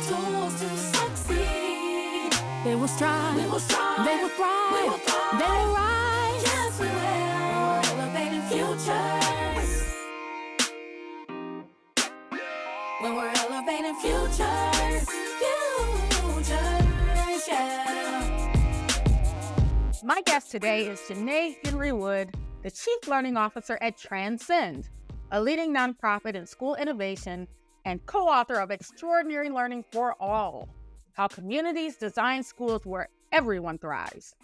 tools to succeed. They will strive. We will strive. They will thrive. We will thrive. They will rise. Yes, we will. Elevating futures. When we're elevating futures. Futures, yeah. My guest today is Jenee Wood, the Chief Learning Officer at Transcend, a leading nonprofit in school innovation and co-author of Extraordinary Learning for All, How Communities Design Schools Where Everyone Thrives.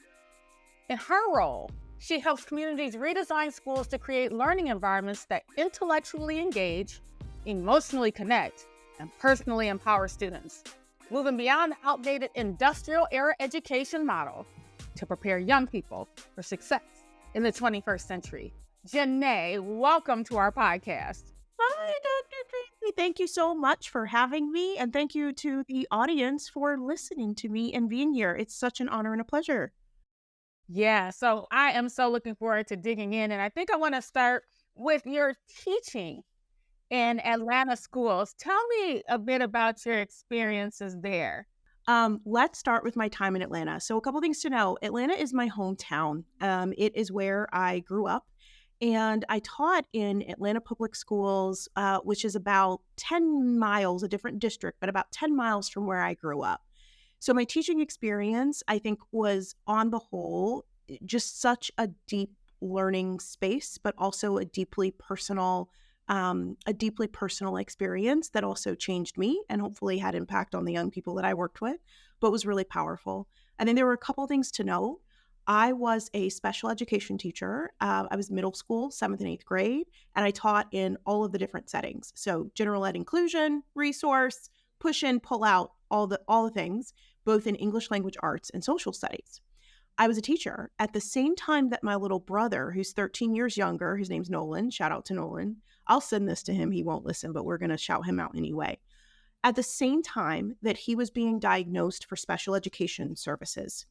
In her role, she helps communities redesign schools to create learning environments that intellectually engage, emotionally connect, and personally empower students, moving beyond the outdated industrial-era education model to prepare young people for success in the 21st century. Jenee, welcome to our podcast. Hi, Dr. Tracee. Thank you so much for having me, and thank you to the audience for listening to me and being here. It's such an honor and a pleasure. Yeah, so I am so looking forward to digging in, and I think I want to start with your teaching in Atlanta schools. Tell me a bit about your experiences there. Let's start with my time in Atlanta. So a couple things to know. Atlanta is my hometown. It is where I grew up. And I taught in Atlanta Public Schools, which is about 10 miles, a different district, but about 10 miles from where I grew up. So my teaching experience, I think, was on the whole just such a deep learning space, but also a deeply personal experience that also changed me and hopefully had impact on the young people that I worked with, but was really powerful. And then there were a couple things to know. I was a special education teacher. I was middle school, 7th and 8th grade, and I taught in all of the different settings. So general ed inclusion, resource, push in, pull out, all the things, both in English language arts and social studies. I was a teacher at the same time that my little brother, who's 13 years younger, his name's Nolan, shout out to Nolan. I'll send this to him. He won't listen, but we're going to shout him out anyway. At the same time that he was being diagnosed for special education services.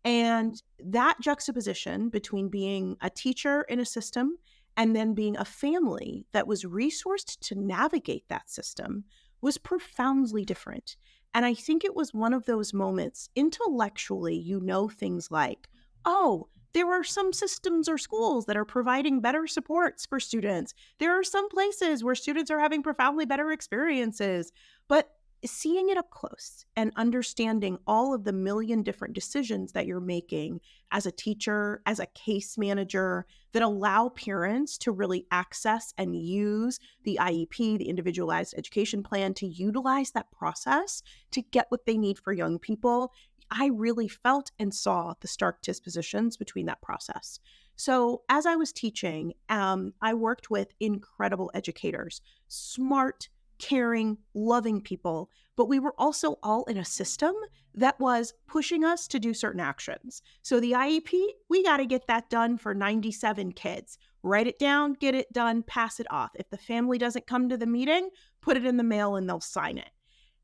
And that juxtaposition between being a teacher in a system and then being a family that was resourced to navigate that system was profoundly different. And I think it was one of those moments intellectually, you know, things like, oh, there are some systems or schools that are providing better supports for students. There are some places where students are having profoundly better experiences. But seeing it up close and understanding all of the million different decisions that you're making as a teacher, as a case manager, that allow parents to really access and use the IEP, the individualized education plan, to utilize that process to get what they need for young people. I really felt and saw the stark dispositions between that process. So as I was teaching, I worked with incredible educators, smart, caring, loving people, but we were also all in a system that was pushing us to do certain actions. So the IEP, we got to get that done for 97 kids. Write it down, get it done, pass it off. If the family doesn't come to the meeting, put it in the mail and they'll sign it.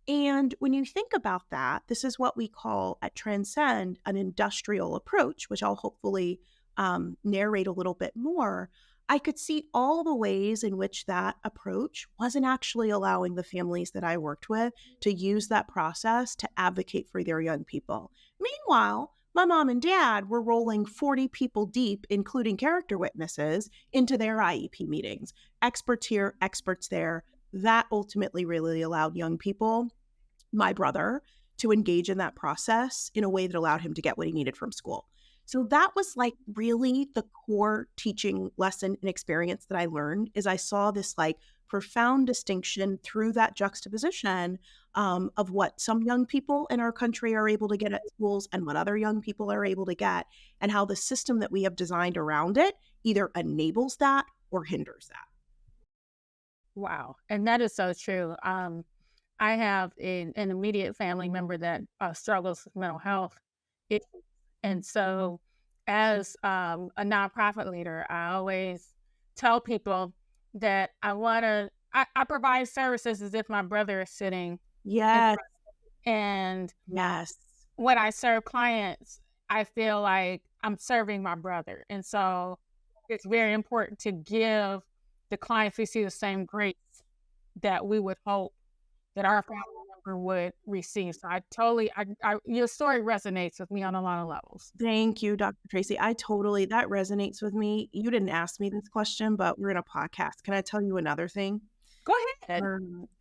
And when you think about that, this is what we call at Transcend an industrial approach, which I'll hopefully narrate a little bit more. I could see all the ways in which that approach wasn't actually allowing the families that I worked with to use that process to advocate for their young people. Meanwhile, my mom and dad were rolling 40 people deep, including character witnesses, into their IEP meetings. Experts here, experts there. That ultimately really allowed young people, my brother, to engage in that process in a way that allowed him to get what he needed from school. So that was like really the core teaching lesson and experience that I learned, is I saw this like profound distinction through that juxtaposition of what some young people in our country are able to get at schools and what other young people are able to get, and how the system that we have designed around it either enables that or hinders that. Wow. And that is so true. I have an immediate family member that struggles with mental health issues. And so as a nonprofit leader, I always tell people that I provide services as if my brother is sitting. Yes. And Yes. when I serve clients, I feel like I'm serving my brother. And so it's very important to give the clients we see the same grace that we would hope that our family member would receive. So your story resonates with me on a lot of levels. Thank you, Dr. Tracee. That resonates with me. You didn't ask me this question, but we're in a podcast. Can I tell you another thing? Go ahead.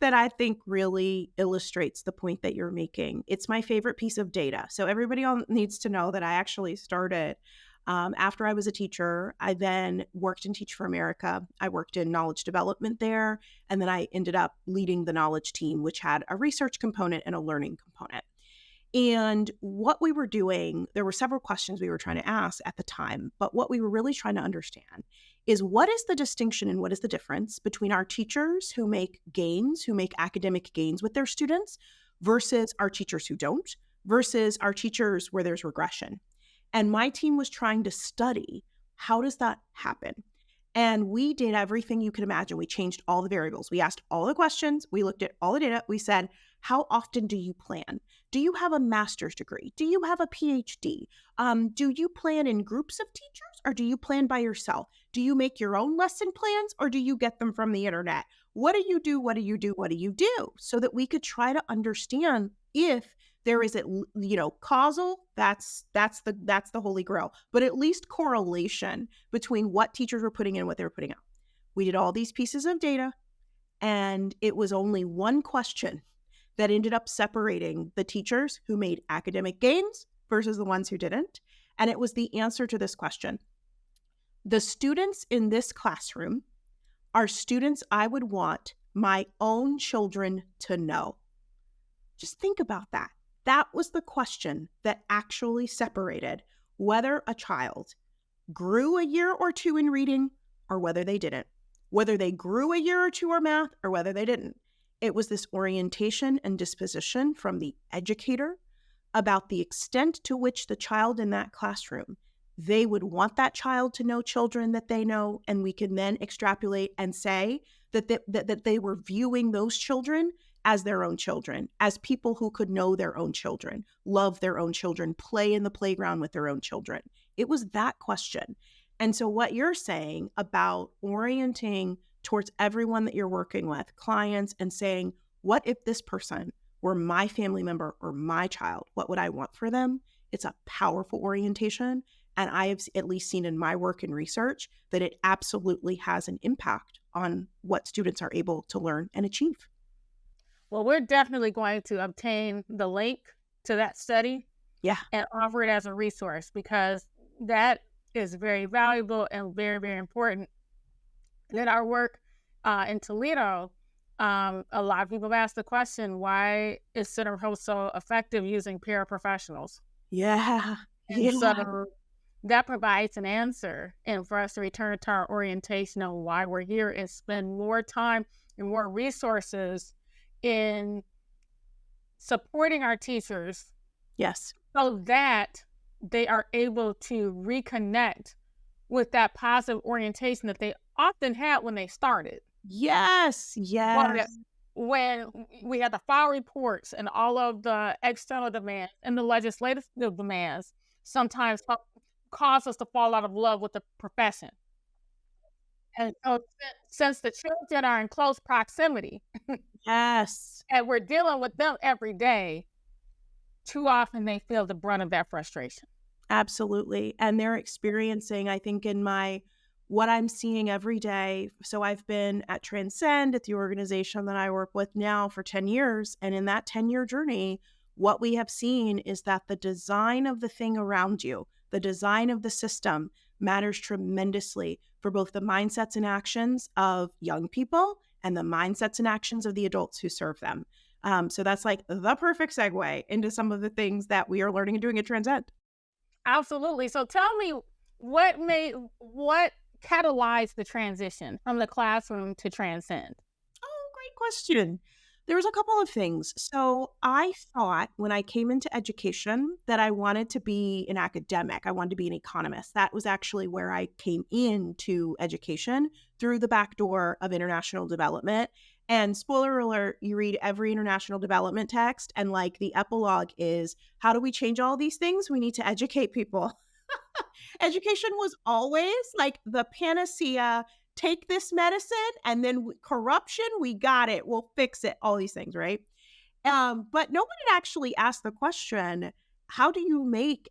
That I think really illustrates the point that you're making. It's my favorite piece of data. So everybody needs to know that I actually started after I was a teacher. I then worked in Teach for America. I worked in knowledge development there, and then I ended up leading the knowledge team, which had a research component and a learning component. And what we were doing, there were several questions we were trying to ask at the time, but what we were really trying to understand is what is the distinction and what is the difference between our teachers who make gains, who make academic gains with their students, versus our teachers who don't, versus our teachers where there's regression. And my team was trying to study, how does that happen? And we did everything you could imagine. We changed all the variables. We asked all the questions. We looked at all the data. We said, how often do you plan? Do you have a master's degree? Do you have a PhD? Do you plan in groups of teachers or do you plan by yourself? Do you make your own lesson plans or do you get them from the internet? What do you do? What do you do? What do you do? So that we could try to understand if there is causal, that's the holy grail, but at least correlation between what teachers were putting in and what they were putting out. We did all these pieces of data, and it was only one question that ended up separating the teachers who made academic gains versus the ones who didn't. And it was the answer to this question. The students in this classroom are students I would want my own children to know. Just think about that. That was the question that actually separated whether a child grew a year or two in reading or whether they didn't, whether they grew a year or two in math or whether they didn't. It was this orientation and disposition from the educator about the extent to which the child in that classroom, they would want that child to know children that they know, and we can then extrapolate and say that they were viewing those children as their own children, as people who could know their own children, love their own children, play in the playground with their own children. It was that question. And so what you're saying about orienting towards everyone that you're working with, clients, and saying, what if this person were my family member or my child? What would I want for them? It's a powerful orientation. And I have at least seen in my work and research that it absolutely has an impact on what students are able to learn and achieve. Well, we're definitely going to obtain the link to that study and offer it as a resource because that is very valuable and very, very important. In our work in Toledo, a lot of people have asked the question, why is Center Hope so effective using paraprofessionals? So that provides an answer. And for us to return to our orientation on why we're here and spend more time and more resources in supporting our teachers. Yes. So that they are able to reconnect with that positive orientation that they often had when they started. Yes. When we had the file reports and all of the external demands and the legislative demands sometimes cause us to fall out of love with the profession. And so since the children are in close proximity, and we're dealing with them every day, too often they feel the brunt of that frustration. Absolutely. And they're experiencing, I think, what I'm seeing every day. So I've been at Transcend, at the organization that I work with now for 10 years. And in that 10-year journey, what we have seen is that the design of the thing around you, the design of the system matters tremendously for both the mindsets and actions of young people and the mindsets and actions of the adults who serve them. So that's like the perfect segue into some of the things that we are learning and doing at Transcend. Absolutely. So tell me, what catalyzed the transition from the classroom to Transcend? Oh, great question. There was a couple of things. So I thought when I came into education that I wanted to be an academic. I wanted to be an economist. That was actually where I came into education, through the back door of international development. And spoiler alert, you read every international development text and like the epilogue is, how do we change all these things? We need to educate people. Education was always like the panacea. Take this medicine and then corruption, we got it. We'll fix it. All these things, right? But no one had actually asked the question, how do you make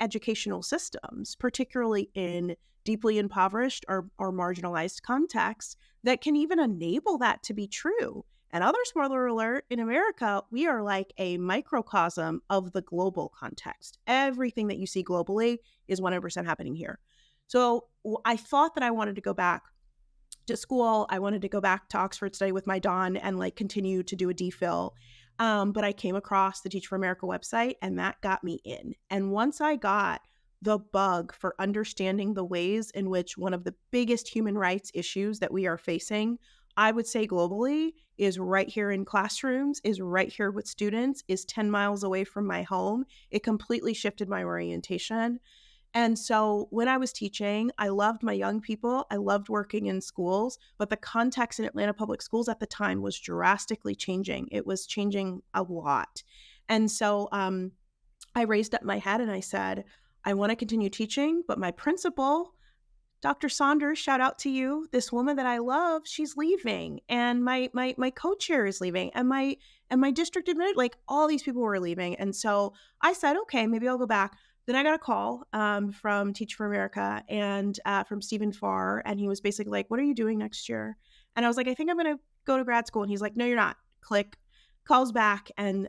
educational systems, particularly in deeply impoverished or marginalized contexts, that can even enable that to be true? And other spoiler alert, in America, we are like a microcosm of the global context. Everything that you see globally is 100% happening here. So I thought that I wanted to go back to school. I wanted to go back to Oxford, study with my Don, and like continue to do a DPhil. But I came across the Teach for America website, and that got me in. And once I got the bug for understanding the ways in which one of the biggest human rights issues that we are facing, I would say globally, is right here in classrooms, is right here with students, is 10 miles away from my home, it completely shifted my orientation. And so when I was teaching, I loved my young people. I loved working in schools, but the context in Atlanta Public Schools at the time was drastically changing. It was changing a lot. And so I raised up my head and I said, I want to continue teaching, but my principal, Dr. Saunders, shout out to you. This woman that I love, she's leaving, and my co-chair is leaving, and my district admin, like all these people were leaving, and so I said, okay, maybe I'll go back. Then I got a call from Teach for America and from Stephen Farr, and he was basically like, "What are you doing next year?" And I was like, "I think I'm going to go to grad school." And he's like, "No, you're not." Click. Calls back and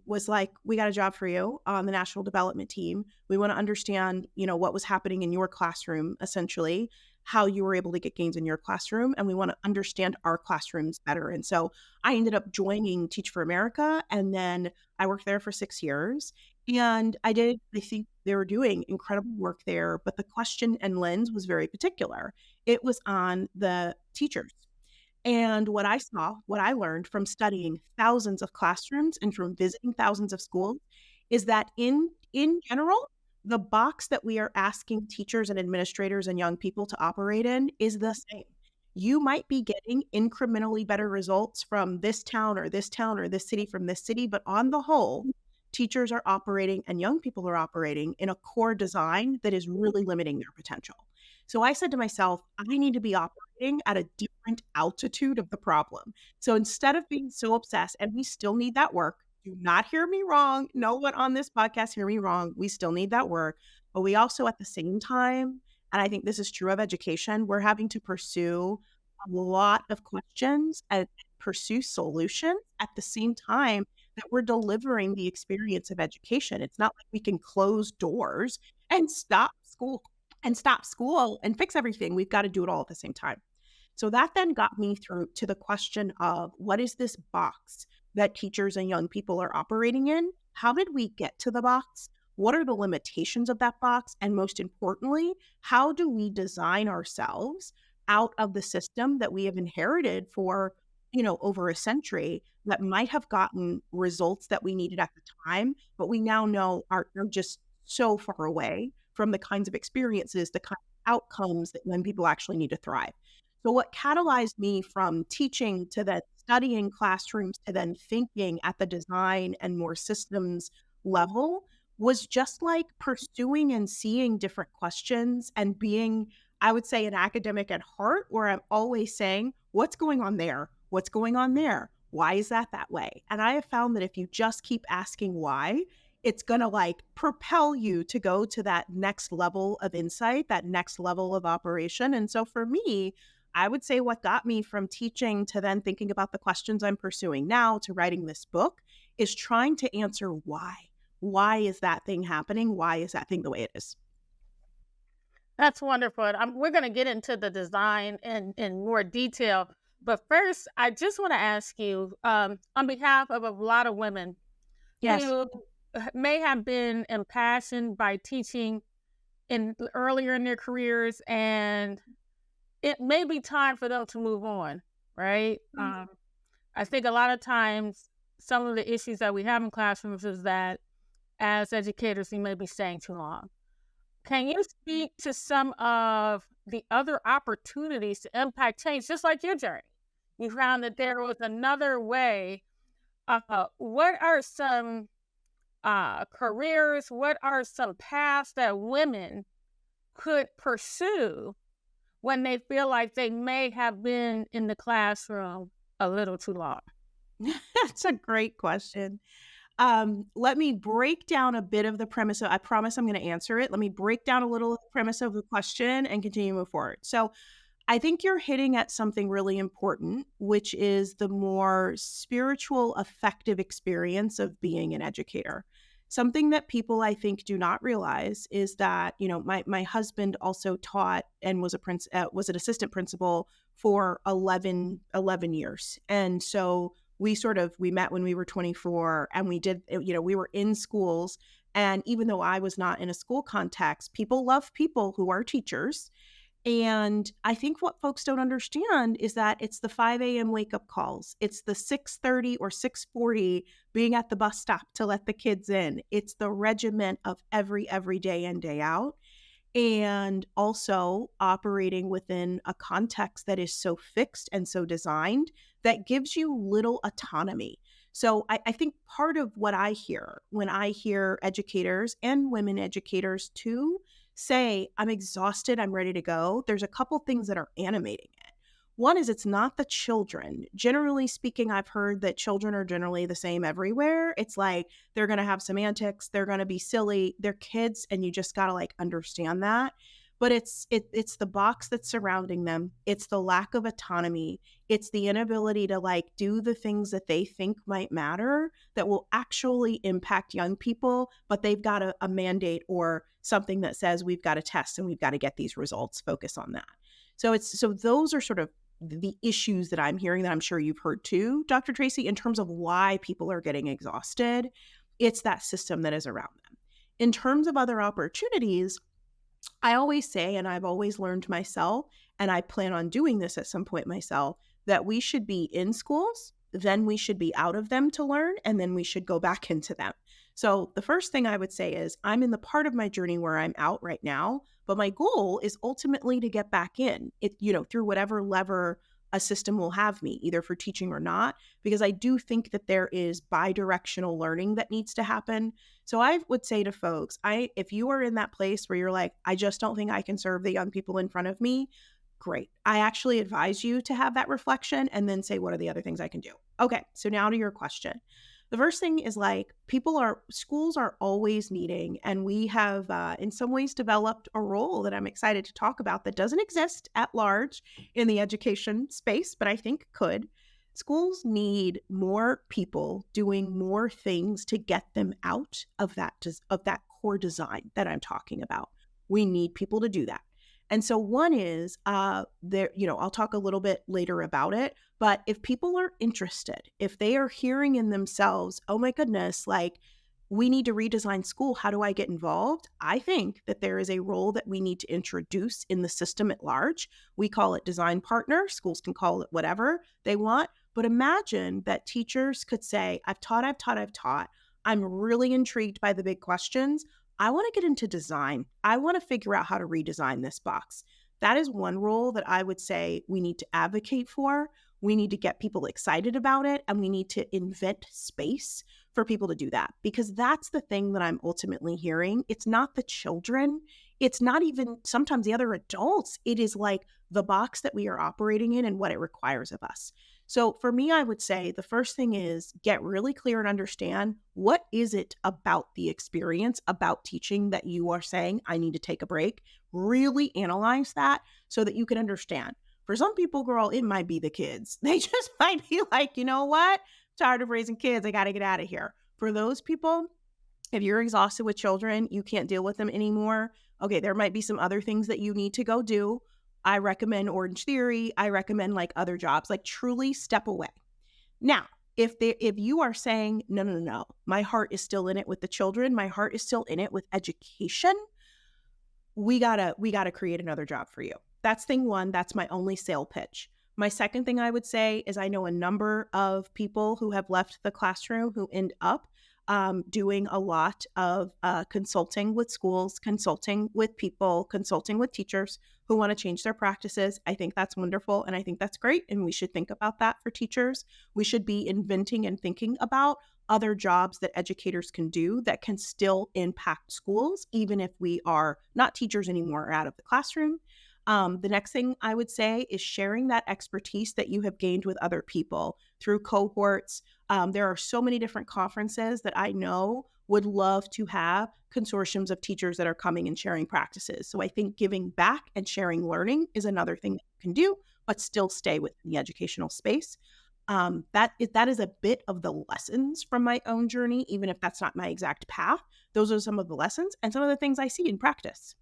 was like, "We got a job for you on the national development team. We want to understand, what was happening in your classroom, essentially, how you were able to get gains in your classroom, and we want to understand our classrooms better." And so I ended up joining Teach for America, and then I worked there for 6 years. And I think they were doing incredible work there, but the question and lens was very particular. It was on the teachers. And what I saw, what I learned from studying thousands of classrooms and from visiting thousands of schools is that in general, the box that we are asking teachers and administrators and young people to operate in is the same. You might be getting incrementally better results from this town or this town or this city from this city, but on the whole, teachers are operating and young people are operating in a core design that is really limiting their potential. So I said to myself, I need to be operating at a different altitude of the problem. So instead of being so obsessed, and we still need that work, do not hear me wrong. No one on this podcast hear me wrong. We still need that work. But we also, at the same time, and I think this is true of education, we're having to pursue a lot of questions and pursue solutions at the same time that we're delivering the experience of education. It's not like we can close doors and stop school and fix everything. We've got to do it all at the same time. So that then got me through to the question of what is this box that teachers and young people are operating in? How did we get to the box? What are the limitations of that box? And most importantly, how do we design ourselves out of the system that we have inherited for, over a century that might have gotten results that we needed at the time, but we now know are just so far away from the kinds of experiences, the kind of outcomes that when people actually need to thrive. So what catalyzed me from teaching to then studying classrooms to then thinking at the design and more systems level was just like pursuing and seeing different questions and being, I would say, an academic at heart, where I'm always saying, what's going on there? What's going on there? Why is that way? And I have found that if you just keep asking why, it's going to like propel you to go to that next level of insight, that next level of operation. And so for me, I would say what got me from teaching to then thinking about the questions I'm pursuing now to writing this book is trying to answer why. Why is that thing happening? Why is that thing the way it is? That's wonderful. We're going to get into the design in more detail. But first, I just want to ask you, on behalf of a lot of women Yes. who may have been impassioned by teaching earlier in their careers, and it may be time for them to move on, right? I think a lot of times some of the issues that we have in classrooms is that as educators, we may be staying too long. Can you speak to some of the other opportunities to impact change, just like your journey? You found that there was another way. What are some careers? What are some paths that women could pursue when they feel like they may have been in the classroom a little too long? That's a great question. Let me break down a bit of the premise. I promise I'm going to answer it. Let me break down a little of the premise of the question and continue to move forward. So, I think you're hitting at something really important, which is the more spiritual, effective experience of being an educator. Something that people I think do not realize is that, my husband also taught and was an assistant principal for 11 years. And so we met when we were 24, and we were in schools. And even though I was not in a school context, people love people who are teachers, and I think what folks don't understand is that it's the 5 a.m. wake up calls. It's the 6:30 or 6:40 being at the bus stop to let the kids in. It's the regiment of every day in, day out, and also operating within a context that is so fixed and so designed that gives you little autonomy. So I think part of what I hear when I hear educators and women educators too say, I'm exhausted, I'm ready to go, there's a couple things that are animating it. One is it's not the children. Generally speaking, I've heard that children are generally the same everywhere. It's like they're going to have some antics, they're going to be silly, they're kids, and you just got to like understand that. But it's the box that's surrounding them. It's the lack of autonomy. It's the inability to like do the things that they think might matter that will actually impact young people, but they've got a mandate or something that says we've got to test and we've got to get these results. Focus on that. So those are sort of the issues that I'm hearing that I'm sure you've heard too, Dr. Tracee, in terms of why people are getting exhausted. It's that system that is around them. In terms of other opportunities, I always say, and I've always learned myself, and I plan on doing this at some point myself, that we should be in schools, then we should be out of them to learn, and then we should go back into them. So the first thing I would say is I'm in the part of my journey where I'm out right now, but my goal is ultimately to get back in it, through whatever lever a system will have me, either for teaching or not, because I do think that there is bi-directional learning that needs to happen. So I would say to folks, if you are in that place where you're like, I just don't think I can serve the young people in front of me, great. I actually advise you to have that reflection and then say, what are the other things I can do? Okay, so now to your question. The first thing is like schools are always needing, and we have in some ways developed a role that I'm excited to talk about that doesn't exist at large in the education space, but I think could. Schools need more people doing more things to get them out of that core design that I'm talking about. We need people to do that. And so one is I'll talk a little bit later about it, but if people are interested, if they are hearing in themselves, oh my goodness, like we need to redesign school, how do I get involved? I think that there is a role that we need to introduce in the system at large. We call it design partner. Schools can call it whatever they want. But imagine that teachers could say, I've taught. I'm really intrigued by the big questions. I want to get into design. I want to figure out how to redesign this box. That is one role that I would say we need to advocate for. We need to get people excited about it, and we need to invent space for people to do that, because that's the thing that I'm ultimately hearing. It's not the children. It's not even sometimes the other adults. It is like the box that we are operating in and what it requires of us. So for me, I would say the first thing is get really clear and understand what is it about the experience, about teaching that you are saying, I need to take a break. Really analyze that so that you can understand. For some people, girl, it might be the kids. They just might be like, you know what? Tired of raising kids. I got to get out of here. For those people, if you're exhausted with children, you can't deal with them anymore. Okay, there might be some other things that you need to go do. I recommend Orange Theory. I recommend like other jobs, like truly step away. Now, if you are saying, no, my heart is still in it with the children, my heart is still in it with education, we gotta create another job for you. That's thing one. That's my only sale pitch. My second thing I would say is I know a number of people who have left the classroom who end up doing a lot of consulting with schools, consulting with people, consulting with teachers who want to change their practices. I think that's wonderful, and I think that's great, and we should think about that for teachers. We should be inventing and thinking about other jobs that educators can do that can still impact schools, even if we are not teachers anymore or out of the classroom. The next thing I would say is sharing that expertise that you have gained with other people through cohorts. There are so many different conferences that I know would love to have consortiums of teachers that are coming and sharing practices. So I think giving back and sharing learning is another thing that you can do, but still stay within the educational space. That is a bit of the lessons from my own journey, even if that's not my exact path. Those are some of the lessons and some of the things I see in practice.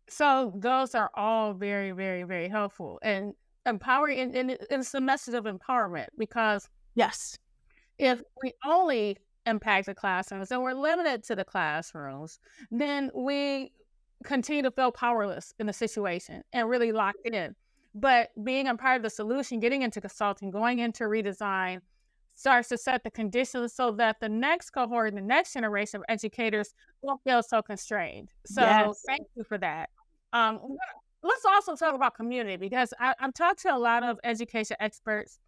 So those are all very, very, very helpful and empowering. And it's a message of empowerment because Yes. if we only impact the classrooms and we're limited to the classrooms, then we continue to feel powerless in the situation and really locked in. But being a part of the solution, getting into consulting, going into redesign, starts to set the conditions so that the next cohort, the next generation of educators won't feel so constrained. So Yes. thank you for that. Um, let's also talk about community because I've talked to a lot of education experts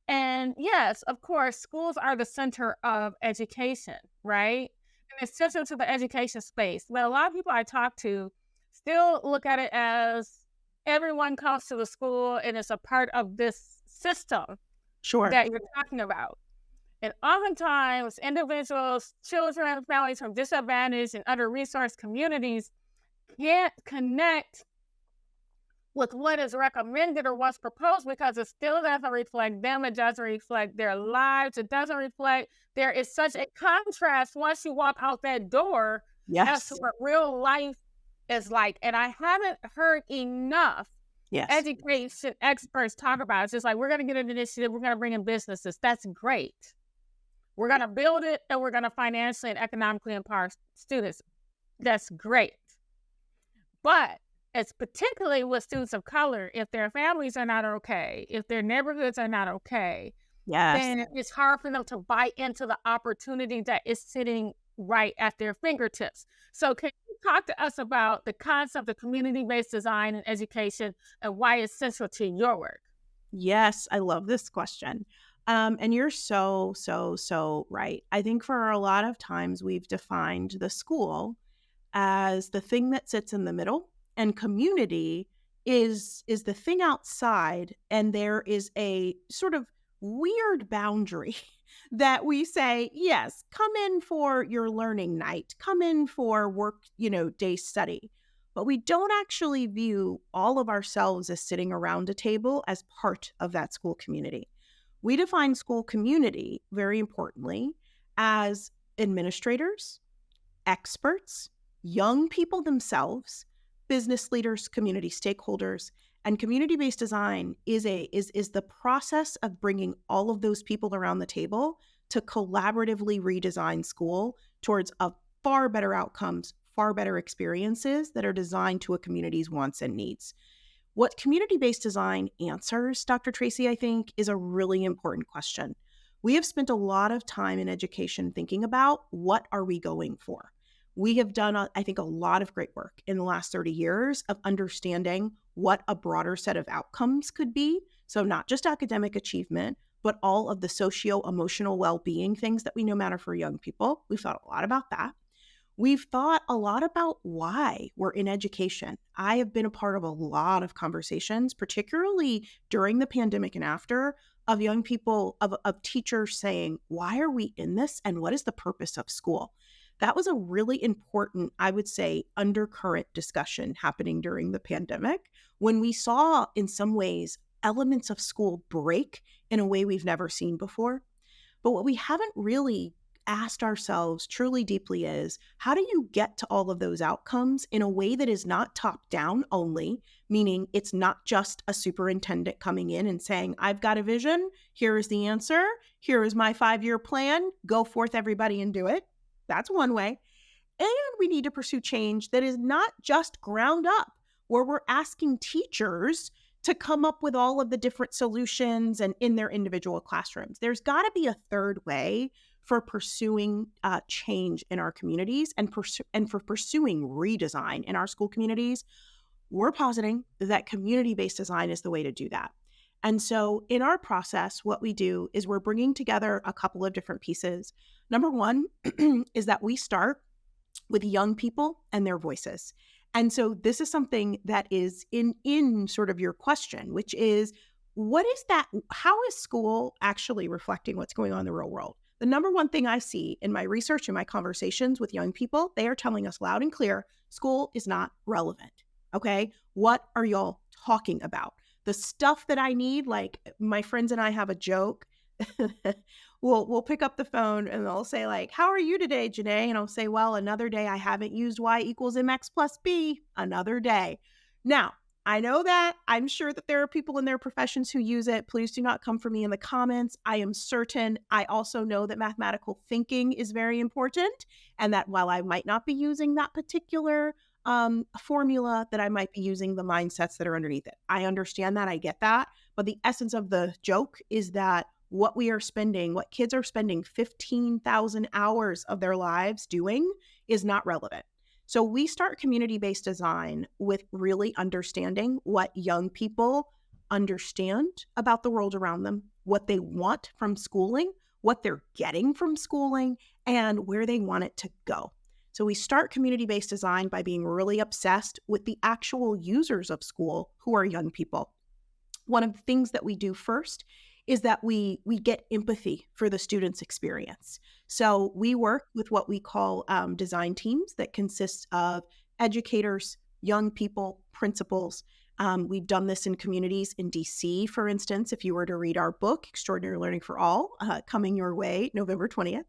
and yes, of course, schools are the center of education, right? And it's central to the education space. But a lot of people I talk to still look at it as everyone comes to the school and it's a part of this system Sure. that you're talking about. And oftentimes, individuals, children, families from disadvantaged and under resourced communities can't connect with what is recommended or what's proposed because it still doesn't reflect them. It doesn't reflect their lives. It doesn't reflect, there is such a contrast once you walk out that door as to Yes. what real life is like. And I haven't heard enough Yes. education experts talk about it. It's just like, we're going to get an initiative. We're going to bring in businesses. That's great. We're going to build it and we're going to financially and economically empower students. That's great. But it's particularly with students of color, if their families are not okay, if their neighborhoods are not okay, Yes. then it's hard for them to buy into the opportunity that is sitting right at their fingertips. So can you talk to us about the concept of community-based design and education and why it's central to your work? Yes. I love this question. And you're so, so, so right. I think for a lot of times we've defined the school as the thing that sits in the middle, and community is the thing outside, and there is a sort of weird boundary that we say, yes, come in for your learning night, come in for work, day study. But we don't actually view all of ourselves as sitting around a table as part of that school community. We define school community, very importantly, as administrators, experts, young people themselves, business leaders, community stakeholders, and community-based design is the process of bringing all of those people around the table to collaboratively redesign school towards a far better outcomes, far better experiences that are designed to a community's wants and needs. What community-based design answers, Dr. Tracee, I think, is a really important question. We have spent a lot of time in education thinking about what are we going for. We have done, I think, a lot of great work in the last 30 years of understanding what a broader set of outcomes could be. So not just academic achievement, but all of the socio-emotional well-being things that we know matter for young people. We've thought a lot about that. We've thought a lot about why we're in education. I have been a part of a lot of conversations, particularly during the pandemic and after, of young people, of teachers saying, why are we in this and what is the purpose of school? That was a really important, I would say, undercurrent discussion happening during the pandemic when we saw, in some ways, elements of school break in a way we've never seen before. But what we haven't really asked ourselves truly deeply is, how do you get to all of those outcomes in a way that is not top down only, meaning it's not just a superintendent coming in and saying, I've got a vision, here is the answer, here is my 5-year plan, go forth everybody and do it. That's one way. And we need to pursue change that is not just ground up, where we're asking teachers to come up with all of the different solutions and in their individual classrooms. There's got to be a third way for pursuing change in our communities and for pursuing redesign in our school communities. We're positing that community-based design is the way to do that. And so in our process, what we do is we're bringing together a couple of different pieces. Number one is that we start with young people and their voices. And so this is something that is in sort of your question, which is, what is that? How is school actually reflecting what's going on in the real world? The number one thing I see in my research and my conversations with young people, they are telling us loud and clear, school is not relevant. Okay. What are y'all talking about? The stuff that I need, like my friends and I have a joke. We'll pick up the phone and they'll say like, how are you today, Jenee? And I'll say, well, another day I haven't used y equals mx plus b, another day. Now, I know that. I'm sure that there are people in their professions who use it. Please do not come for me in the comments. I am certain. I also know that mathematical thinking is very important, and that while I might not be using that particular formula, that I might be using the mindsets that are underneath it. I understand that. I get that. But the essence of the joke is that what kids are spending 15,000 hours of their lives doing is not relevant. So we start community-based design with really understanding what young people understand about the world around them, what they want from schooling, what they're getting from schooling, and where they want it to go. So we start community-based design by being really obsessed with the actual users of school, who are young people. One of the things that we do first is that we get empathy for the student's experience. So we work with what we call design teams that consist of educators, young people, principals. We've done this in communities in DC, for instance. If you were to read our book, Extraordinary Learning for All, coming your way November 20th,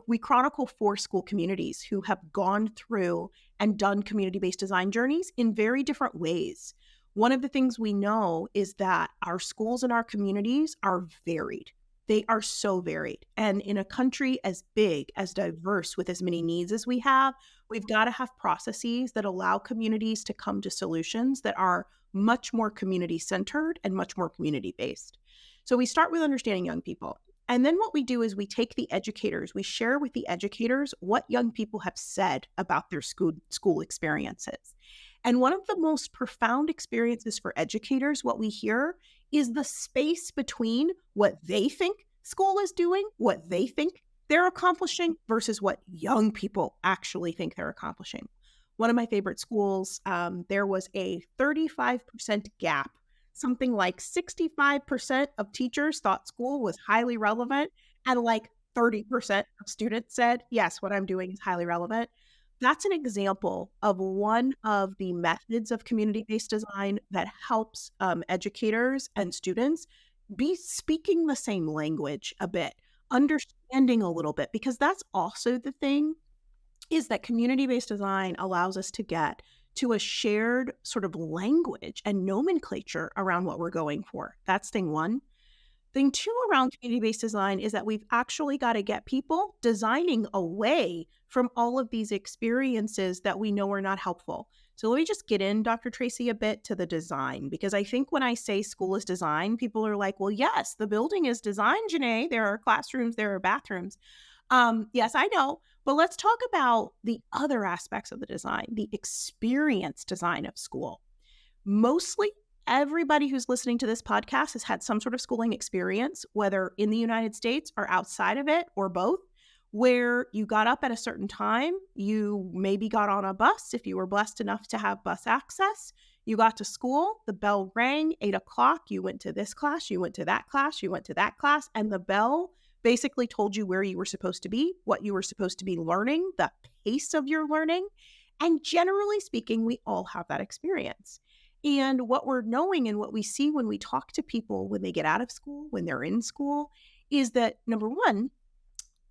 we chronicle 4 school communities who have gone through and done community-based design journeys in very different ways. One of the things we know is that our schools and our communities are varied. They are so varied. And in a country as big, as diverse, with as many needs as we have, we've got to have processes that allow communities to come to solutions that are much more community-centered and much more community-based. So we start with understanding young people. And then what we do is we take the educators, we share with the educators what young people have said about their school experiences. And one of the most profound experiences for educators, what we hear, is the space between what they think school is doing, what they think they're accomplishing, versus what young people actually think they're accomplishing. One of my favorite schools, there was a 35% gap. Something like 65% of teachers thought school was highly relevant, and like 30% of students said, yes, what I'm doing is highly relevant. That's an example of one of the methods of community-based design that helps educators and students be speaking the same language a bit, understanding a little bit, because that's also the thing, is that community-based design allows us to get to a shared sort of language and nomenclature around what we're going for. That's thing one. Thing two around community-based design is that we've actually got to get people designing away from all of these experiences that we know are not helpful. So let me just get in, Dr. Tracee, a bit to the design, because I think when I say school is design, people are like, well, yes, the building is designed, Jenee. There are classrooms, there are bathrooms. Yes, I know. But let's talk about the other aspects of the design, the experience design of school. Mostly everybody who's listening to this podcast has had some sort of schooling experience, whether in the United States or outside of it or both, where you got up at a certain time, you maybe got on a bus if you were blessed enough to have bus access. You got to school, the bell rang, 8 o'clock, you went to this class, you went to that class, you went to that class, and the bell basically told you where you were supposed to be, what you were supposed to be learning, the pace of your learning. And generally speaking, we all have that experience. And what we're knowing and what we see when we talk to people when they get out of school, when they're in school, is that number one,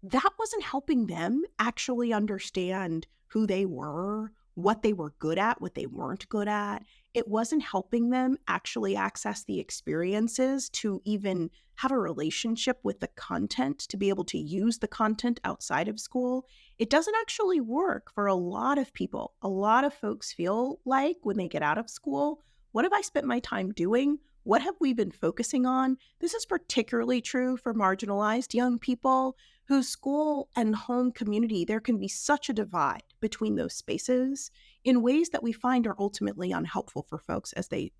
that wasn't helping them actually understand who they were, what they were good at, what they weren't good at. It wasn't helping them actually access the experiences to even have a relationship with the content, to be able to use the content outside of school. It doesn't actually work for a lot of people. A lot of folks feel like when they get out of school, what have I spent my time doing? What have we been focusing on? This is particularly true for marginalized young people whose school and home community, there can be such a divide between those spaces in ways that we find are ultimately unhelpful for folks as they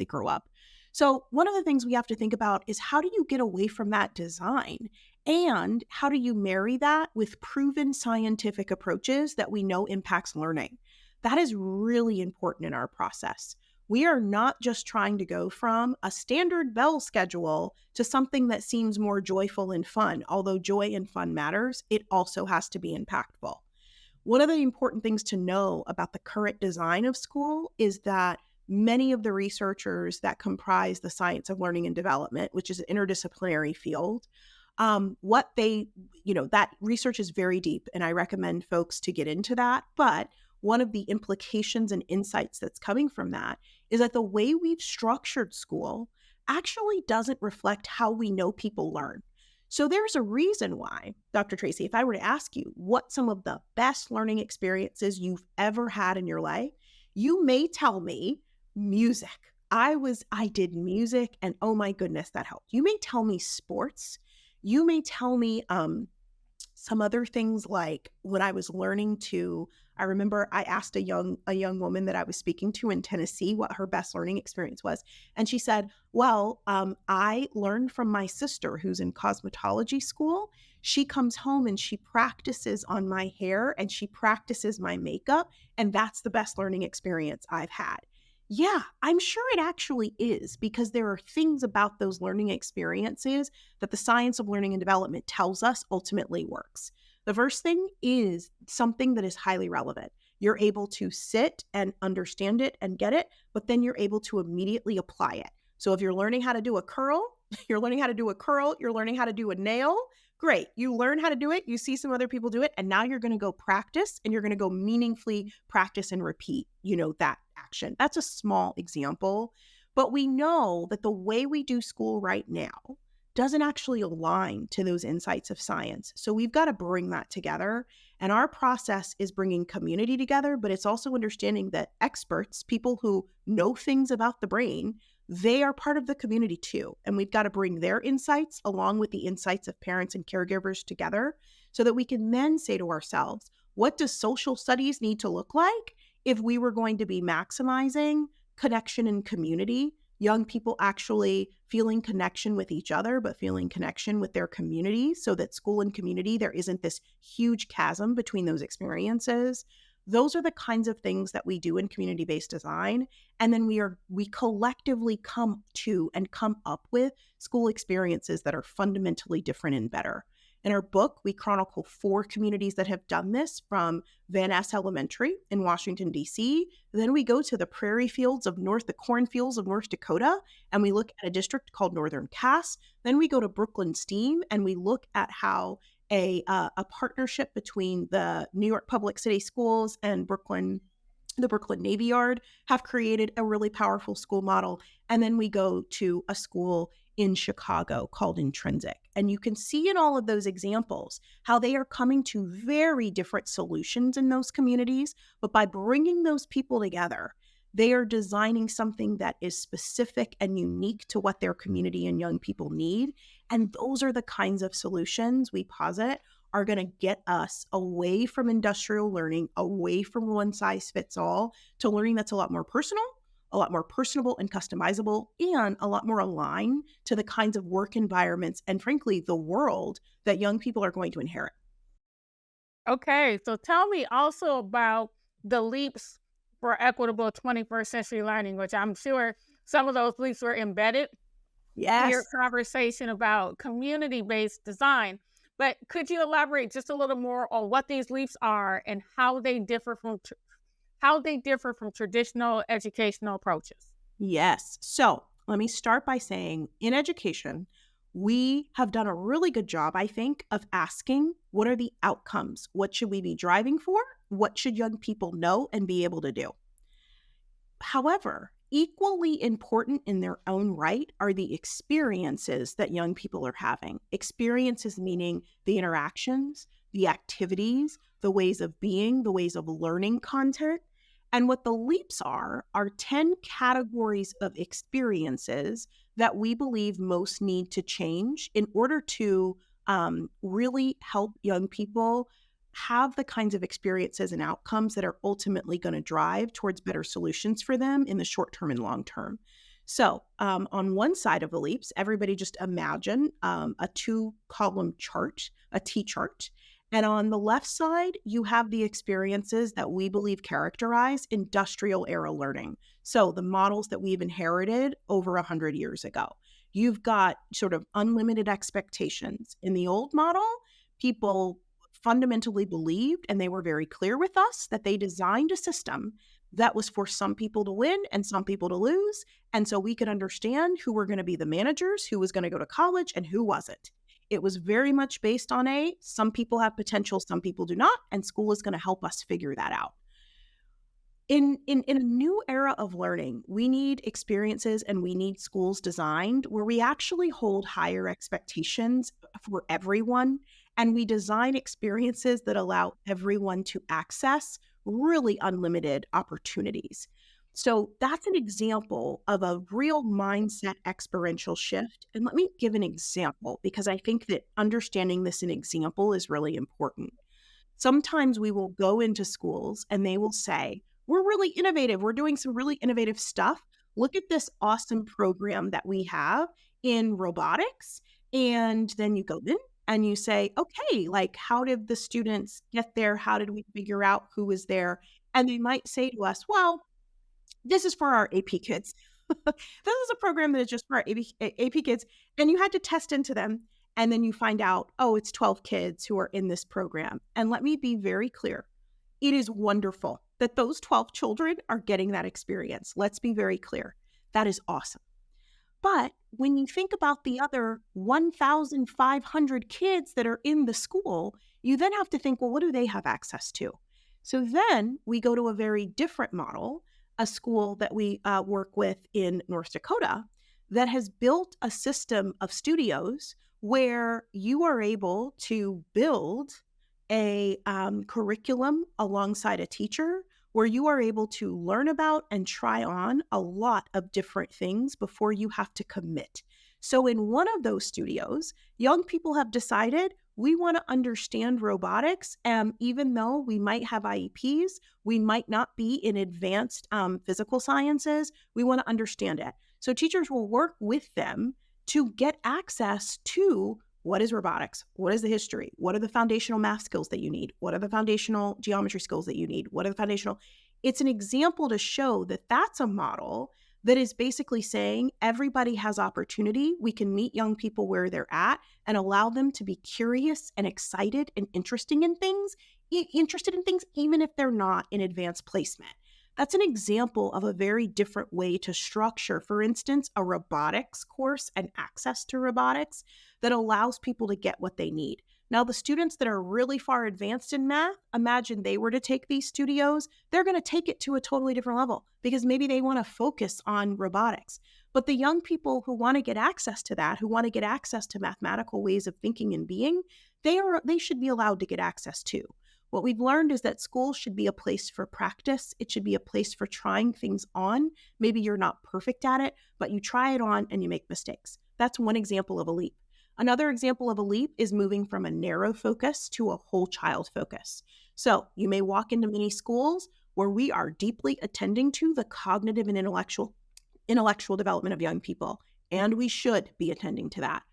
grow up. So one of the things we have to think about is, how do you get away from that design? And how do you marry that with proven scientific approaches that we know impacts learning? That is really important in our process. We are not just trying to go from a standard bell schedule to something that seems more joyful and fun. Although joy and fun matters, it also has to be impactful. One of the important things to know about the current design of school is that many of the researchers that comprise the science of learning and development, which is an interdisciplinary field, what they, that research is very deep, and I recommend folks to get into that. But one of the implications and insights that's coming from that is that the way we've structured school actually doesn't reflect how we know people learn. So there's a reason why, Dr. Tracee, if I were to ask you what some of the best learning experiences you've ever had in your life, you may tell me music. I did music and oh my goodness, that helped. You may tell me sports. You may tell me some other things like when I was learning to, I remember I asked a young woman that I was speaking to in Tennessee what her best learning experience was. And she said, well, I learned from my sister who's in cosmetology school. She comes home and she practices on my hair and she practices my makeup. And that's the best learning experience I've had. Yeah, I'm sure it actually is, because there are things about those learning experiences that the science of learning and development tells us ultimately works. The first thing is something that is highly relevant. You're able to sit and understand it and get it, but then you're able to immediately apply it. So if you're learning how to do a curl, you're learning how to do a curl, you're learning how to do a nail, great. You learn how to do it, you see some other people do it, and now you're going to go practice and you're going to go meaningfully practice and repeat, that action. That's a small example, but we know that the way we do school right now doesn't actually align to those insights of science. So we've got to bring that together. And our process is bringing community together, but it's also understanding that experts, people who know things about the brain, they are part of the community too. And we've got to bring their insights along with the insights of parents and caregivers together so that we can then say to ourselves, what does social studies need to look like if we were going to be maximizing connection and community, young people actually feeling connection with each other, but feeling connection with their community, so that school and community, there isn't this huge chasm between those experiences. Those are the kinds of things that we do in community-based design. And then we collectively come to and come up with school experiences that are fundamentally different and better. In our book, we chronicle 4 communities that have done this, from Van Ness Elementary in Washington, D.C. Then we go to the the cornfields of North Dakota, and we look at a district called Northern Cass. Then we go to Brooklyn STEAM, and we look at how a partnership between the New York Public City Schools and the Brooklyn Navy Yard have created a really powerful school model. And then we go to a school in Chicago called Intrinsic. And you can see in all of those examples how they are coming to very different solutions in those communities. But by bringing those people together, they are designing something that is specific and unique to what their community and young people need. And those are the kinds of solutions we posit are going to get us away from industrial learning, away from one size fits all, to learning that's a lot more personal, a lot more personable and customizable, and a lot more aligned to the kinds of work environments and, frankly, the world that young people are going to inherit. Okay, so tell me also about the leaps for equitable 21st century learning, which I'm sure some of those leaps were embedded in your Yes. conversation about community-based design. But could you elaborate just a little more on what these leaps are and how they differ from traditional educational approaches? Yes. So let me start by saying, in education, we have done a really good job, I think, of asking, what are the outcomes? What should we be driving for? What should young people know and be able to do? However, equally important in their own right are the experiences that young people are having. Experiences meaning the interactions, the activities, the ways of being, the ways of learning content. And what the leaps are 10 categories of experiences that we believe most need to change in order to really help young people have the kinds of experiences and outcomes that are ultimately going to drive towards better solutions for them in the short term and long term. So on one side of the leaps, everybody just imagine a 2-column chart, a T chart. And on the left side, you have the experiences that we believe characterize industrial era learning. So the models that we've inherited over 100 years ago. You've got sort of unlimited expectations. In the old model, people fundamentally believed, and they were very clear with us, that they designed a system that was for some people to win and some people to lose. And so we could understand who were going to be the managers, who was going to go to college, and who wasn't. It was very much based on some people have potential, some people do not, and school is going to help us figure that out. In a new era of learning, we need experiences and we need schools designed where we actually hold higher expectations for everyone, and we design experiences that allow everyone to access really unlimited opportunities. So that's an example of a real mindset experiential shift. And let me give an example because I think that understanding this in example is really important. Sometimes we will go into schools and they will say, we're really innovative. We're doing some really innovative stuff. Look at this awesome program that we have in robotics. And then you go in and you say, okay, like, how did the students get there? How did we figure out who was there? And they might say to us, well, this is for our AP kids. This is a program that is just for our AP kids. And you had to test into them. And then you find out, oh, it's 12 kids who are in this program. And let me be very clear. It is wonderful that those 12 children are getting that experience. Let's be very clear. That is awesome. But when you think about the other 1,500 kids that are in the school, you then have to think, well, what do they have access to? So then we go to a very different model, a school that we work with in North Dakota that has built a system of studios where you are able to build a curriculum alongside a teacher where you are able to learn about and try on a lot of different things before you have to commit. So in one of those studios, young people have decided we want to understand robotics. Even though we might have IEPs, we might not be in advanced physical sciences, we want to understand it. So teachers will work with them to get access to what is robotics? What is the history? What are the foundational math skills that you need? What are the foundational geometry skills that you need? What are the foundational? It's an example to show that that's a model that is basically saying everybody has opportunity. We can meet young people where they're at and allow them to be curious and excited and interested in things, even if they're not in advanced placement. That's an example of a very different way to structure, for instance, a robotics course and access to robotics that allows people to get what they need. Now, the students that are really far advanced in math, imagine they were to take these studios, they're going to take it to a totally different level because maybe they want to focus on robotics. But the young people who want to get access to that, who want to get access to mathematical ways of thinking and being, they should be allowed to get access to. What we've learned is that school should be a place for practice. It should be a place for trying things on. Maybe you're not perfect at it, but you try it on and you make mistakes. That's one example of a leap. Another example of a leap is moving from a narrow focus to a whole child focus. So you may walk into many schools where we are deeply attending to the cognitive and intellectual development of young people, and we should be attending to that.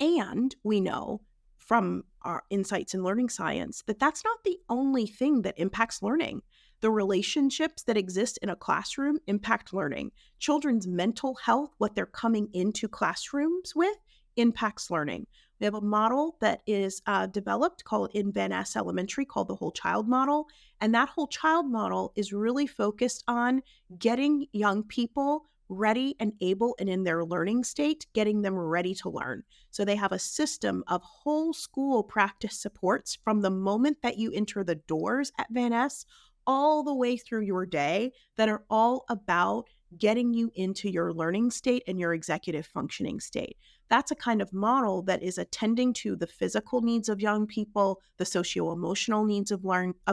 And we know from our insights in learning science that that's not the only thing that impacts learning. The relationships that exist in a classroom impact learning. Children's mental health, what they're coming into classrooms with, impacts learning. We have a model that is developed called in Van Ness Elementary called the whole child model. And that whole child model is really focused on getting young people ready and able and in their learning state, getting them ready to learn. So they have a system of whole school practice supports from the moment that you enter the doors at Van Ness all the way through your day that are all about getting you into your learning state and your executive functioning state. That's a kind of model that is attending to the physical needs of young people, the socio-emotional needs of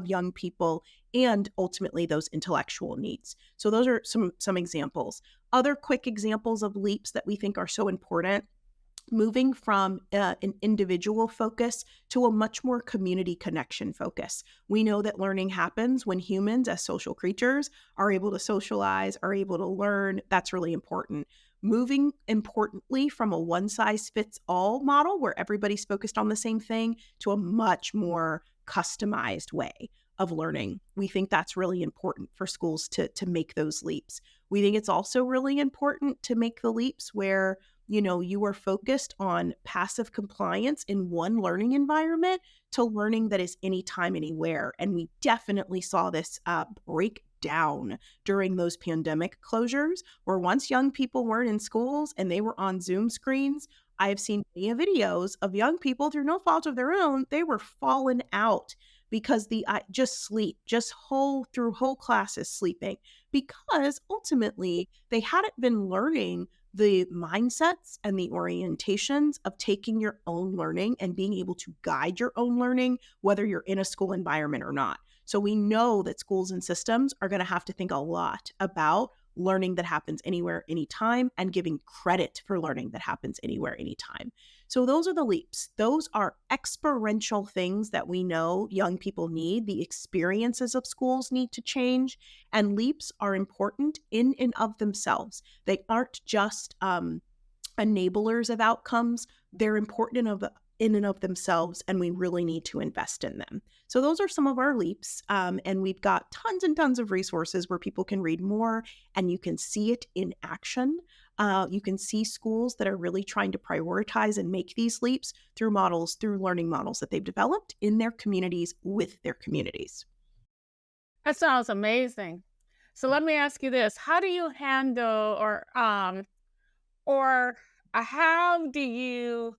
young people, and ultimately those intellectual needs. So those are some examples. Other quick examples of leaps that we think are so important: moving from an individual focus to a much more community connection focus. We know that learning happens when humans as social creatures are able to socialize, are able to learn. That's really important. moving importantly from a one size fits all model where everybody's focused on the same thing to a much more customized way of learning. We think that's really important for schools to make those leaps. We think it's also really important to make the leaps where, you are focused on passive compliance in one learning environment to learning that is anytime, anywhere. And we definitely saw this break down during those pandemic closures, where once young people weren't in schools and they were on Zoom screens. I have seen many videos of young people through no fault of their own. They were fallen out because the just sleep, just whole classes sleeping, because ultimately they hadn't been learning the mindsets and the orientations of taking your own learning and being able to guide your own learning, whether you're in a school environment or not. So we know that schools and systems are going to have to think a lot about learning that happens anywhere, anytime, and giving credit for learning that happens anywhere, anytime. So those are the leaps. Those are experiential things that we know young people need. The experiences of schools need to change, and leaps are important in and of themselves. They aren't just enablers of outcomes. They're important in and of themselves, and we really need to invest in them. So those are some of our leaps, and we've got tons and tons of resources where people can read more, and you can see it in action. You can see schools that are really trying to prioritize and make these leaps through learning models that they've developed in their communities with their communities. That sounds amazing. So let me ask you this: how do you handle, or how do you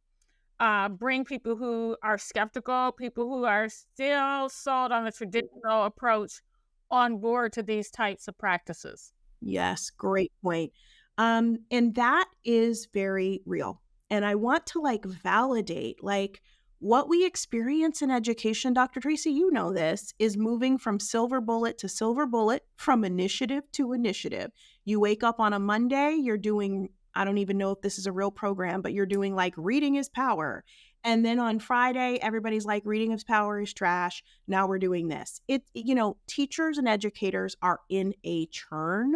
bring people who are skeptical, people who are still sold on the traditional approach, on board to these types of practices? Yes, great point. And that is very real. And I want to validate what we experience in education, Dr. Tracee, you know this, is moving from silver bullet to silver bullet, from initiative to initiative. You wake up on a Monday, you're doing, I don't even know if this is a real program, but you're doing reading is power. And then on Friday, everybody's like, reading is power is trash. Now we're doing this. Teachers and educators are in a churn,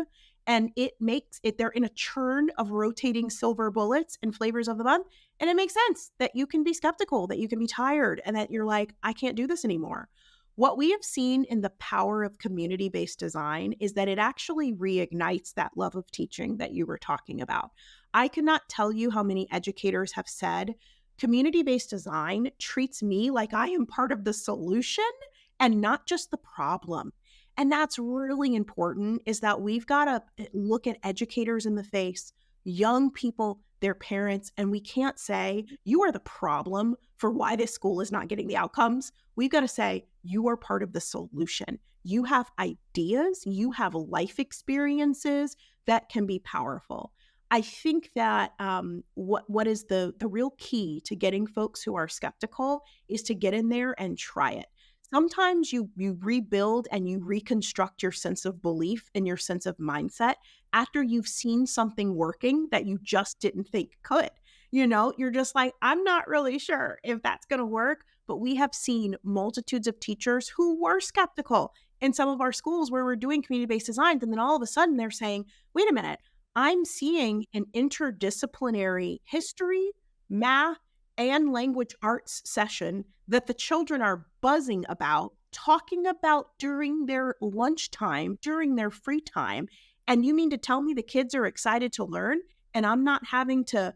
and it makes it, they're in a churn of rotating silver bullets and flavors of the month. And it makes sense that you can be skeptical, that you can be tired, and that you're like, I can't do this anymore. What we have seen in the power of community-based design is that it actually reignites that love of teaching that you were talking about. I cannot tell you how many educators have said, community-based design treats me like I am part of the solution and not just the problem. And that's really important, is that we've got to look at educators in the face, young people, their parents, and we can't say, you are the problem for why this school is not getting the outcomes. We've got to say, you are part of the solution. You have ideas, you have life experiences that can be powerful. I think that what is the real key to getting folks who are skeptical is to get in there and try it. Sometimes you rebuild and you reconstruct your sense of belief and your sense of mindset after you've seen something working that you just didn't think could. You're just like, I'm not really sure if that's going to work. But we have seen multitudes of teachers who were skeptical in some of our schools where we're doing community-based designs. And then all of a sudden they're saying, wait a minute, I'm seeing an interdisciplinary history, math, and language arts session that the children are buzzing about, talking about during their lunchtime, during their free time. And you mean to tell me the kids are excited to learn, and I'm not having to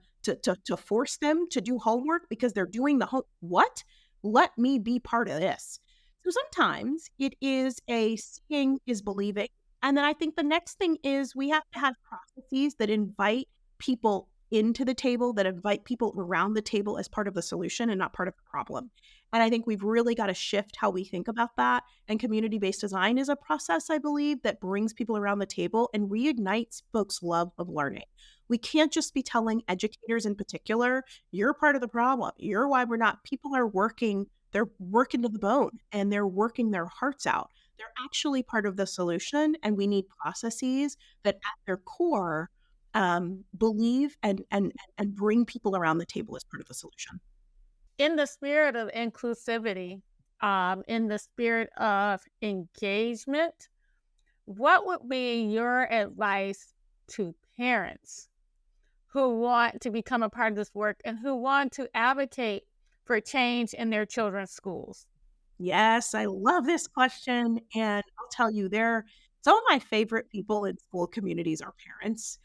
force them to do homework because they're doing the home? What? Let me be part of this. So sometimes it is a seeing is believing. And then I think the next thing is we have to have processes that invite people into the table, that invite people around the table as part of the solution and not part of the problem. And I think we've really got to shift how we think about that. And community-based design is a process, I believe, that brings people around the table and reignites folks' love of learning. We can't just be telling educators in particular, you're part of the problem. You're why we're not. People are working, they're working to the bone, and they're working their hearts out. They're actually part of the solution, and we need processes that at their core believe and bring people around the table as part of the solution. In the spirit of inclusivity, in the spirit of engagement, what would be your advice to parents who want to become a part of this work and who want to advocate for change in their children's schools? Yes, I love this question, and I'll tell you, some of my favorite people in school communities are parents,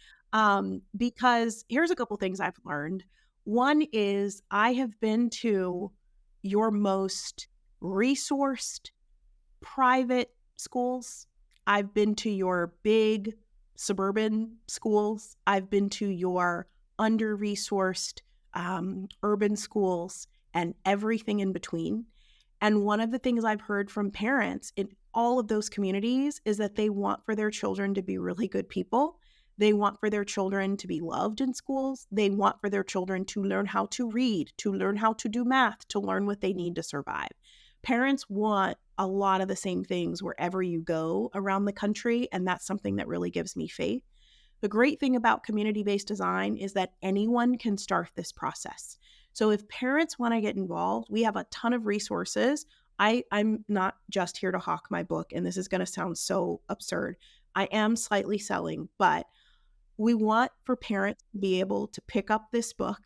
because here's a couple things I've learned. One is I have been to your most resourced private schools. I've been to your big suburban schools. I've been to your under-resourced urban schools and everything in between. And one of the things I've heard from parents in all of those communities is that they want for their children to be really good people. They want for their children to be loved in schools. They want for their children to learn how to read, to learn how to do math, to learn what they need to survive. Parents want a lot of the same things wherever you go around the country, and that's something that really gives me faith. The great thing about community-based design is that anyone can start this process. So if parents want to get involved, we have a ton of resources. I'm not just here to hawk my book, and this is going to sound so absurd. I am slightly selling, but we want for parents to be able to pick up this book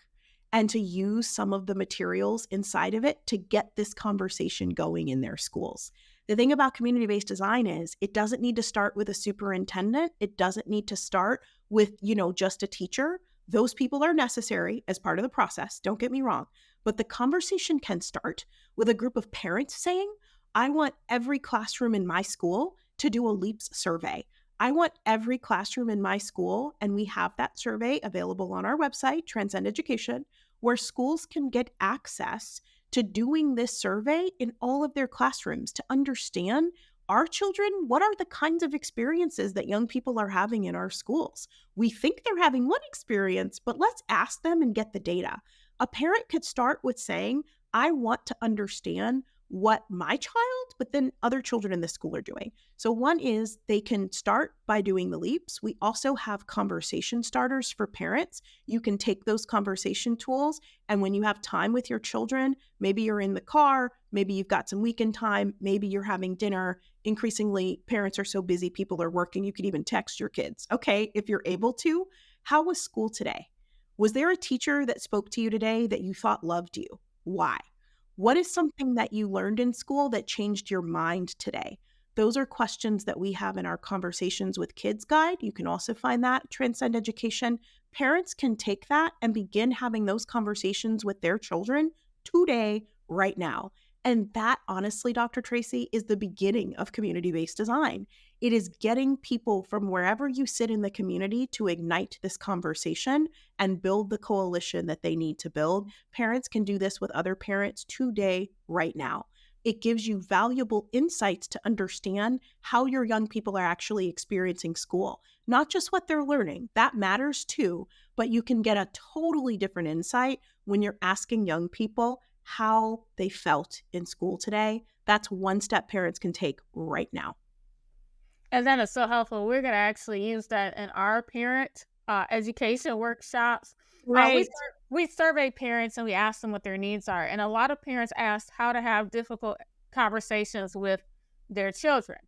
and to use some of the materials inside of it to get this conversation going in their schools. The thing about community-based design is it doesn't need to start with a superintendent. It doesn't need to start with, just a teacher. Those people are necessary as part of the process. Don't get me wrong. But the conversation can start with a group of parents saying, I want every classroom in my school to do a LEAPS survey. I want every classroom in my school, and we have that survey available on our website, Transcend Education, where schools can get access to doing this survey in all of their classrooms to understand our children, what are the kinds of experiences that young people are having in our schools? We think they're having one experience, but let's ask them and get the data. A parent could start with saying, I want to understand what my child, but then other children in the school are doing. So one is they can start by doing the LEAPS. We also have conversation starters for parents. You can take those conversation tools, and when you have time with your children, maybe you're in the car, maybe you've got some weekend time, maybe you're having dinner. Increasingly, parents are so busy, people are working, you can even text your kids. Okay, if you're able to, how was school today? Was there a teacher that spoke to you today that you thought loved you? Why? What is something that you learned in school that changed your mind today? Those are questions that we have in our Conversations with Kids guide. You can also find that at Transcend Education. Parents can take that and begin having those conversations with their children today, right now. And that, honestly, Dr. Tracee, is the beginning of community-based design. It is getting people from wherever you sit in the community to ignite this conversation and build the coalition that they need to build. Parents can do this with other parents today, right now. It gives you valuable insights to understand how your young people are actually experiencing school, not just what they're learning. That matters too, but you can get a totally different insight when you're asking young people how they felt in school today. That's one step parents can take right now. And that is so helpful. We're going to actually use that in our parent education workshops. Right. We survey parents and we ask them what their needs are. And a lot of parents ask how to have difficult conversations with their children.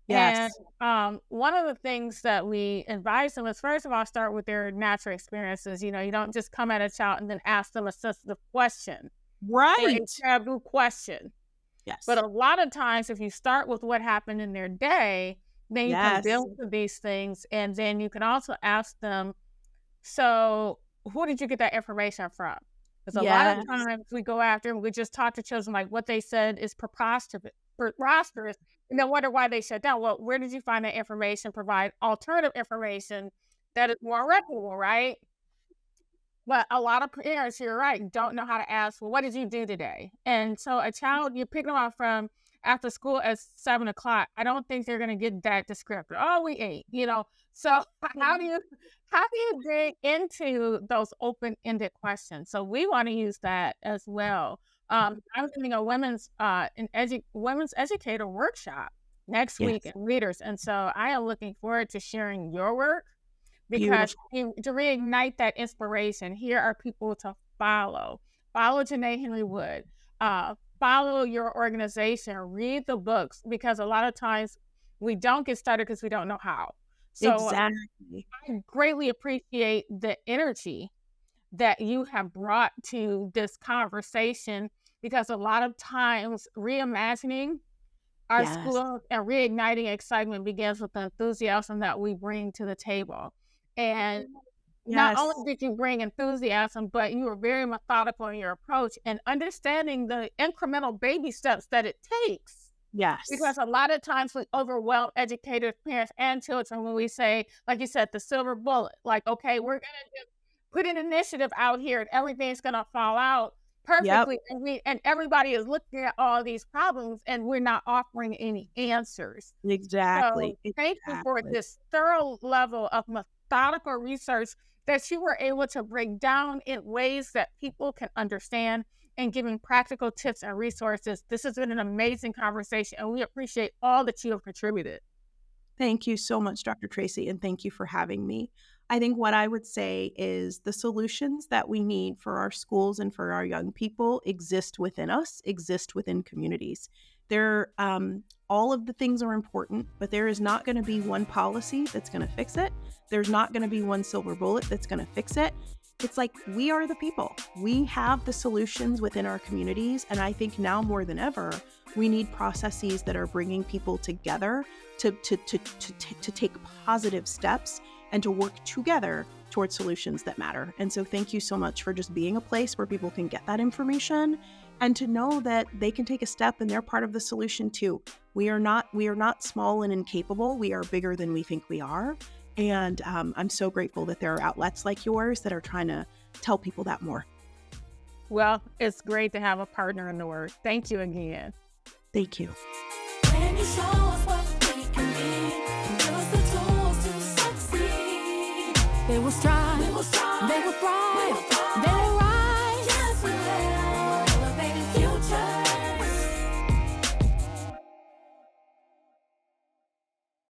Yes. And one of the things that we advise them is, first of all, start with their natural experiences. You don't just come at a child and then ask them a sensitive question. Or a Right. taboo question. Yes. But a lot of times, if you start with what happened in their day, then you can Yes. build to these things. And then you can also ask them, so who did you get that information from? Because a lot of times we go after and we just talk to children like what they said is preposterous, and then wonder why they shut down. Well, where did you find that information? Provide alternative information that is more reputable, right? But a lot of parents, you're right, don't know how to ask, well, what did you do today? And so a child, you pick them up from after school at 7 o'clock. I don't think they're going to get that descriptor. Oh, we ate, So how do you dig into those open-ended questions? So we want to use that as well. I'm doing a women's educator workshop next week Yes. in Readers. And so I am looking forward to sharing your work, because Beautiful. to reignite that inspiration, here are people to follow. Follow Jenee Henry Wood. Follow your organization. Read the books, because a lot of times we don't get started because we don't know how. So Exactly. I greatly appreciate the energy that you have brought to this conversation, because a lot of times reimagining our Yes. schools and reigniting excitement begins with the enthusiasm that we bring to the table. And not Yes. only did you bring enthusiasm, but you were very methodical in your approach and understanding the incremental baby steps that it takes. Yes. Because a lot of times we overwhelm educators, parents, and children when we say, like you said, the silver bullet. Like, okay, we're gonna just put an initiative out here and everything's gonna fall out Yep. perfectly. And everybody is looking at all these problems and we're not offering any answers. So Exactly. thank you for Exactly. this thorough level of methodical research that you were able to break down in ways that people can understand and giving practical tips and resources. This has been an amazing conversation, and we appreciate all that you have contributed. Thank you so much, Dr. Tracee, and thank you for having me. I think what I would say is the solutions that we need for our schools and for our young people exist within us, exist within communities. All of the things are important, but there is not going to be one policy that's going to fix it. There's not going to be one silver bullet that's going to fix it. It's like we are the people. We have the solutions within our communities. And I think now more than ever, we need processes that are bringing people together to take positive steps and to work together towards solutions that matter. And so thank you so much for just being a place where people can get that information and to know that they can take a step and they're part of the solution too. We are not small and incapable. We are bigger than we think we are. And I'm so grateful that there are outlets like yours that are trying to tell people that more. Well, it's great to have a partner in the work. Thank you again. Thank you. When you show us what we can be, give us the tools to succeed. They will strive, they will thrive, they will